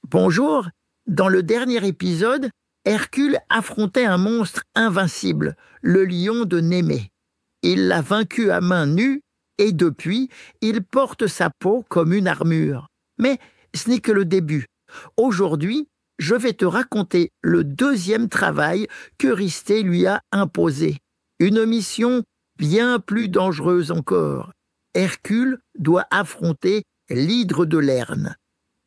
Bonjour, dans le dernier épisode, Hercule affrontait un monstre invincible, le lion de Némée. Il l'a vaincu à main nue et depuis, il porte sa peau comme une armure. Mais ce n'est que le début. Aujourd'hui, je vais te raconter le deuxième travail qu'Eurysthée lui a imposé. Une mission bien plus dangereuse encore. Hercule doit affronter l'hydre de Lerne.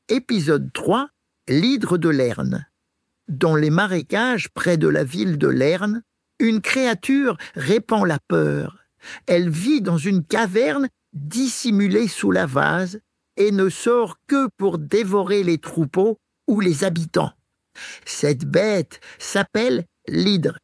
Épisode 3, l'hydre de Lerne. Dans les marécages près de la ville de Lerne, une créature répand la peur. Elle vit dans une caverne dissimulée sous la vase et ne sort que pour dévorer les troupeaux ou les habitants. Cette bête s'appelle l'hydre.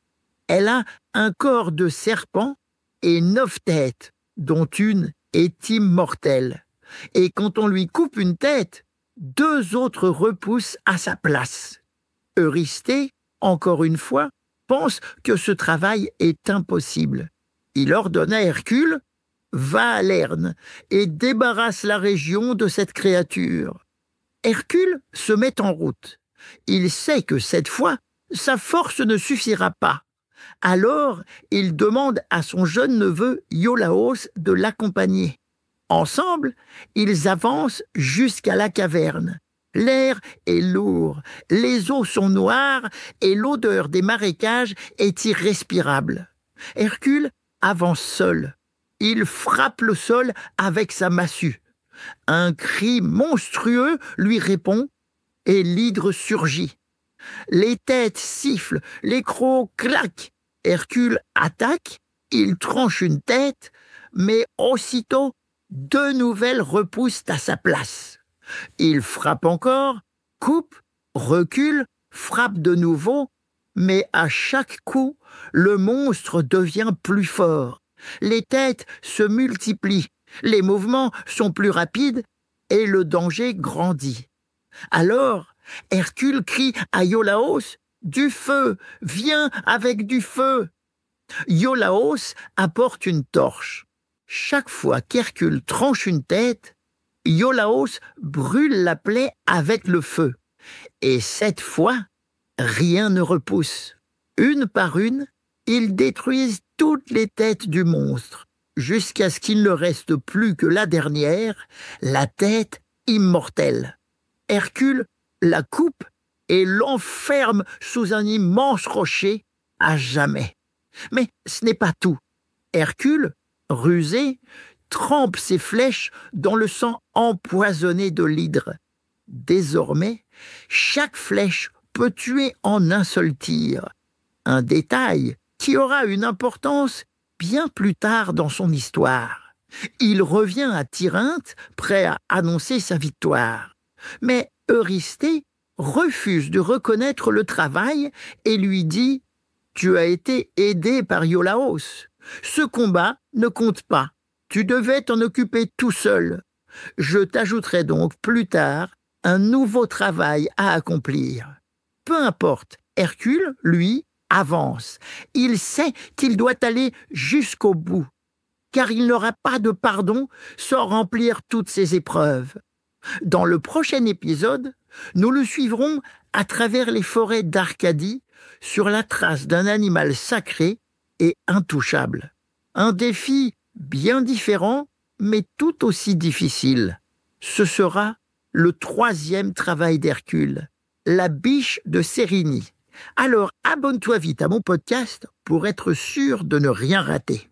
Elle a un corps de serpent et 9 têtes, dont une est immortelle. Et quand on lui coupe une tête, 2 autres repoussent à sa place. Eurysthée, encore une fois, pense que ce travail est impossible. Il ordonne à Hercule « Va à Lerne et débarrasse la région de cette créature ». Hercule se met en route. Il sait que cette fois, sa force ne suffira pas. Alors, il demande à son jeune neveu Iolaos de l'accompagner. Ensemble, ils avancent jusqu'à la caverne. L'air est lourd, les eaux sont noires et l'odeur des marécages est irrespirable. Hercule avance seul. Il frappe le sol avec sa massue. Un cri monstrueux lui répond et l'hydre surgit. Les têtes sifflent, les crocs claquent. Hercule attaque, il tranche une tête, mais aussitôt, 2 nouvelles repoussent à sa place. Il frappe encore, coupe, recule, frappe de nouveau, mais à chaque coup, le monstre devient plus fort. Les têtes se multiplient, les mouvements sont plus rapides et le danger grandit. Alors, Hercule crie à Iolaos « Du feu! Viens avec du feu !» Iolaos apporte une torche. Chaque fois qu'Hercule tranche une tête, Iolaos brûle la plaie avec le feu. Et cette fois, rien ne repousse. Une par une, ils détruisent toutes les têtes du monstre, jusqu'à ce qu'il ne reste plus que la dernière, la tête immortelle. Hercule la coupe et l'enferme sous un immense rocher à jamais. Mais ce n'est pas tout. Hercule, rusé, trempe ses flèches dans le sang empoisonné de l'hydre. Désormais, chaque flèche peut tuer en un seul tir. Un détail qui aura une importance bien plus tard dans son histoire. Il revient à Tirynthe, prêt à annoncer sa victoire. Mais Eurysthée refuse de reconnaître le travail et lui dit « Tu as été aidé par Iolaos. Ce combat ne compte pas. Tu devais t'en occuper tout seul. Je t'ajouterai donc plus tard un nouveau travail à accomplir. » Peu importe, Hercule, lui, avance. Il sait qu'il doit aller jusqu'au bout, car il n'aura pas de pardon sans remplir toutes ses épreuves. Dans le prochain épisode, nous le suivrons à travers les forêts d'Arcadie sur la trace d'un animal sacré et intouchable. Un défi bien différent, mais tout aussi difficile. Ce sera le 3e travail d'Hercule, la biche de Cérynie. Alors abonne-toi vite à mon podcast pour être sûr de ne rien rater.